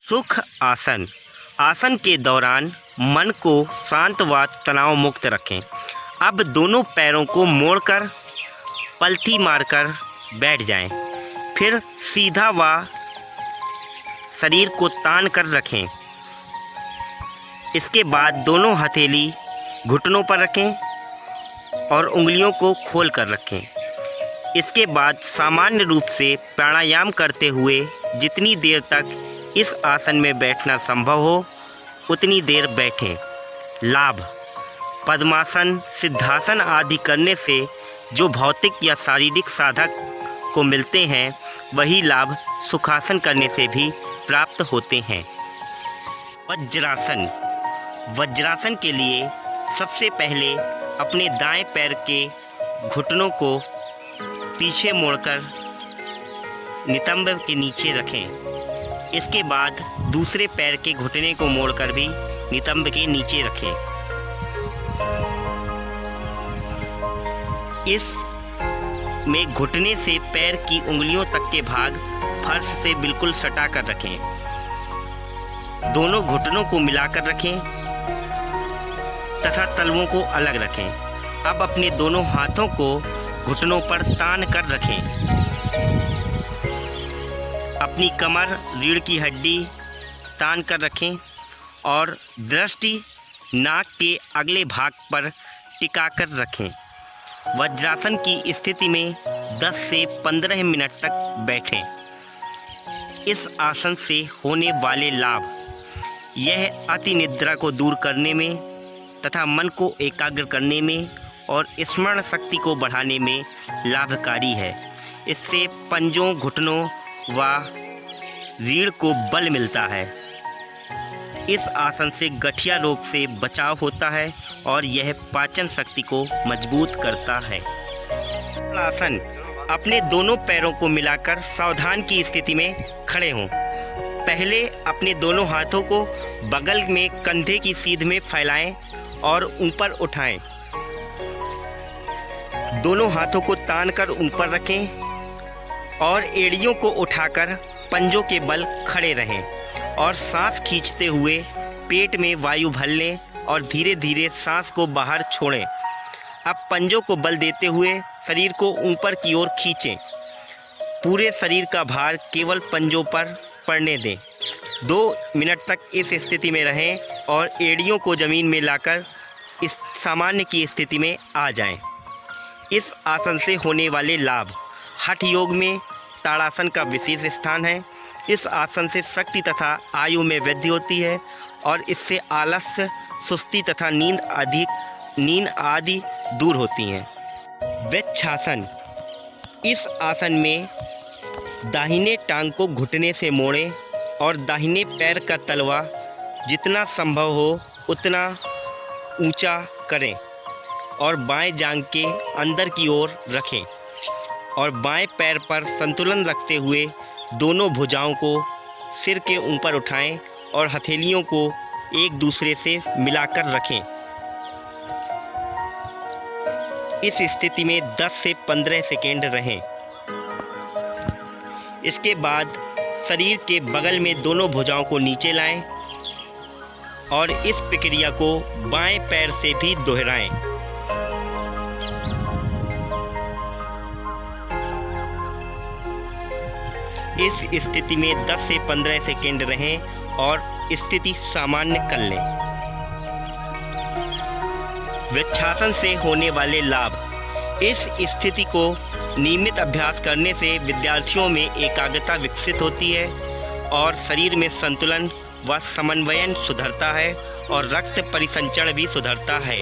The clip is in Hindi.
सुख आसन। आसन के दौरान मन को शांत व तनाव मुक्त रखें। अब दोनों पैरों को मोड़कर पलथी मारकर बैठ जाएं। फिर सीधा व शरीर को तान कर रखें। इसके बाद दोनों हथेली घुटनों पर रखें और उंगलियों को खोल कर रखें। इसके बाद सामान्य रूप से प्राणायाम करते हुए जितनी देर तक इस आसन में बैठना संभव हो उतनी देर बैठें। लाभ: पद्मासन, सिद्धासन आदि करने से जो भौतिक या शारीरिक साधक को मिलते हैं वही लाभ सुखासन करने से भी प्राप्त होते हैं। वज्रासन। वज्रासन के लिए सबसे पहले अपने दाएं पैर के घुटनों को पीछे मोड़कर नितंब के नीचे रखें। इसके बाद दूसरे पैर के घुटने को मोड़कर भी नितंब के नीचे रखें। इस में घुटने से पैर की उंगलियों तक के भाग फर्श से बिल्कुल सटा कर रखें। दोनों घुटनों को मिलाकर रखें तथा तलवों को अलग रखें। अब अपने दोनों हाथों को घुटनों पर तान कर रखें। अपनी कमर, रीढ़ की हड्डी तान कर रखें और दृष्टि नाक के अगले भाग पर टिकाकर रखें। वज्रासन की स्थिति में 10 से 15 मिनट तक बैठें। इस आसन से होने वाले लाभ: यह अति निद्रा को दूर करने में तथा मन को एकाग्र करने में और स्मरण शक्ति को बढ़ाने में लाभकारी है। इससे पंजों, घुटनों व रीढ़ को बल मिलता है। इस आसन से गठिया रोग से बचाव होता है और यह पाचन शक्ति को मजबूत करता है। आसन। अपने दोनों पैरों को मिलाकर सावधान की स्थिति में खड़े हों। पहले अपने दोनों हाथों को बगल में कंधे की सीध में फैलाएं और ऊपर उठाएं। दोनों हाथों को तान कर ऊपर रखें और एड़ियों को उठाकर पंजों के बल खड़े रहें और सांस खींचते हुए पेट में वायु भर लें और धीरे धीरे सांस को बाहर छोड़ें। अब पंजों को बल देते हुए शरीर को ऊपर की ओर खींचें। पूरे शरीर का भार केवल पंजों पर पड़ने दें। 2 मिनट तक इस स्थिति में रहें और एड़ियों को ज़मीन में लाकर इस सामान्य की स्थिति में आ जाएं। इस आसन से होने वाले लाभ: हठ योग में ताड़ासन का विशेष स्थान है। इस आसन से शक्ति तथा आयु में वृद्धि होती है और इससे आलस्य, सुस्ती तथा नींद आदि दूर होती हैं। वृक्षासन। इस आसन में दाहिने टांग को घुटने से मोड़ें और दाहिने पैर का तलवा जितना संभव हो उतना ऊंचा करें और बाएं जांघ के अंदर की ओर रखें और बाएं पैर पर संतुलन रखते हुए दोनों भुजाओं को सिर के ऊपर उठाएं और हथेलियों को एक दूसरे से मिलाकर रखें। इस स्थिति में 10 से 15 सेकेंड रहें। इसके बाद शरीर के बगल में दोनों भुजाओं को नीचे लाएं और इस प्रक्रिया को बाएं पैर से भी दोहराएं। इस स्थिति में 10 से 15 सेकेंड रहें और स्थिति सामान्य कर लें। वृक्षासन से होने वाले लाभ: इस स्थिति को नियमित अभ्यास करने से विद्यार्थियों में एकाग्रता विकसित होती है और शरीर में संतुलन व समन्वय सुधरता है और रक्त परिसंचरण भी सुधरता है।